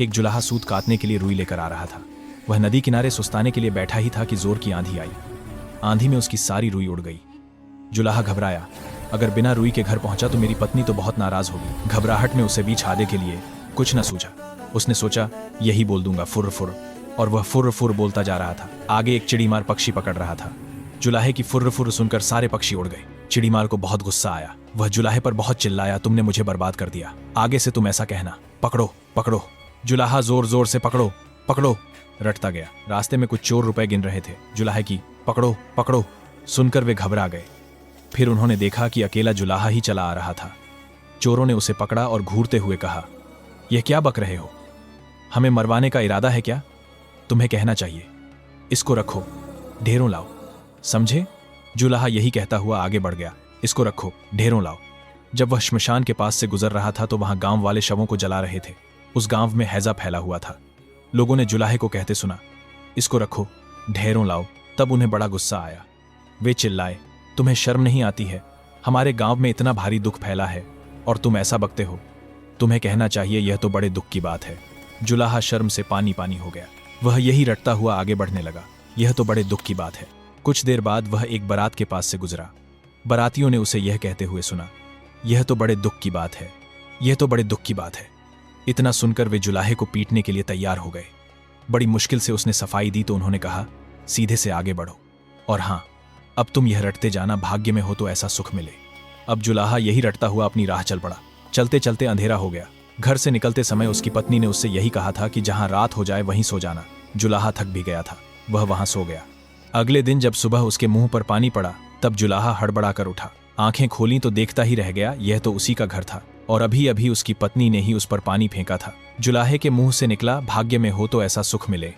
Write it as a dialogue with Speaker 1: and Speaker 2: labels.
Speaker 1: एक जुलाहा सूत काटने के लिए रुई लेकर आ रहा था। वह नदी किनारे सुस्ताने के लिए बैठा ही था कि जोर की आंधी आई। आंधी में उसकी सारी रुई उड़ गई। जुलाहा घबराया, अगर बिना रुई के घर पहुंचा तो मेरी पत्नी तो बहुत नाराज होगी। घबराहट में उसे बीच आधे के लिए कुछ न सूझा। उसने सोचा यही बोल दूंगा, फुर्र फुर्र, और वह फुर्र फुर्र बोलता जा रहा था। आगे एक चिड़ीमार पक्षी पकड़ रहा था। जुलाहे की फुर्र फुर्र सुनकर सारे पक्षी उड़ गए। चिड़ीमार को बहुत गुस्सा आया। वह जुलाहे पर बहुत चिल्लाया, तुमने मुझे बर्बाद कर दिया, आगे से तुम ऐसा कहना, पकड़ो पकड़ो। जुलाहा जोर जोर से पकड़ो पकड़ो रटता गया। रास्ते में कुछ चोर रुपए गिन रहे थे। जुलाहे की पकड़ो पकड़ो सुनकर वे घबरा गए। फिर उन्होंने देखा कि अकेला जुलाहा ही चला आ रहा था। चोरों ने उसे पकड़ा और घूरते हुए कहा, यह क्या बक रहे हो? हमें मरवाने का इरादा है क्या? तुम्हें कहना चाहिए, इसको रखो, ढेरों लाओ, समझे? जुलाहा यही कहता हुआ आगे बढ़ गया, इसको रखो, ढेरों लाओ। जब वह श्मशान के पास से गुजर रहा था तो वहां गांव वाले शवों को जला रहे थे। उस गांव में हैजा फैला हुआ था। लोगों ने जुलाहे को कहते सुना, इसको रखो, ढेरों लाओ। तब उन्हें बड़ा गुस्सा आया। वे चिल्लाए, तुम्हें शर्म नहीं आती है? हमारे गांव में इतना भारी दुख फैला है और तुम ऐसा बकते हो? तुम्हें कहना चाहिए, यह तो बड़े दुख की बात है। जुलाहा शर्म से पानी पानी हो गया। वह यही रटता हुआ आगे बढ़ने लगा, यह तो बड़े दुख की बात है। कुछ देर बाद वह एक बारात के पास से गुजरा। बारातियों ने उसे यह कहते हुए सुना, यह तो बड़े दुख की बात है, यह तो बड़े दुख की बात है। इतना सुनकर वे जुलाहे को पीटने के लिए तैयार हो गए। बड़ी मुश्किल से उसने सफाई दी तो उन्होंने कहा, सीधे से आगे बढ़ो, और हाँ, अब तुम यह रटते जाना, भाग्य में हो तो ऐसा सुख मिले। अब जुलाहा यही रटता हुआ अपनी राह चल पड़ा। चलते चलते अंधेरा हो गया। घर से निकलते समय उसकी पत्नी ने उससे यही कहा था कि जहां रात हो जाए वहीं सो जाना। जुलाहा थक भी गया था, वह वहां सो गया। अगले दिन जब सुबह उसके मुंह पर पानी पड़ा तब जुलाहा हड़बड़ा कर उठा। आंखें खोली तो देखता ही रह गया, यह तो उसी का घर था और अभी अभी उसकी पत्नी ने ही उस पर पानी फेंका था। जुलाहे के मुंह से निकला, भाग्य में हो तो ऐसा सुख मिले।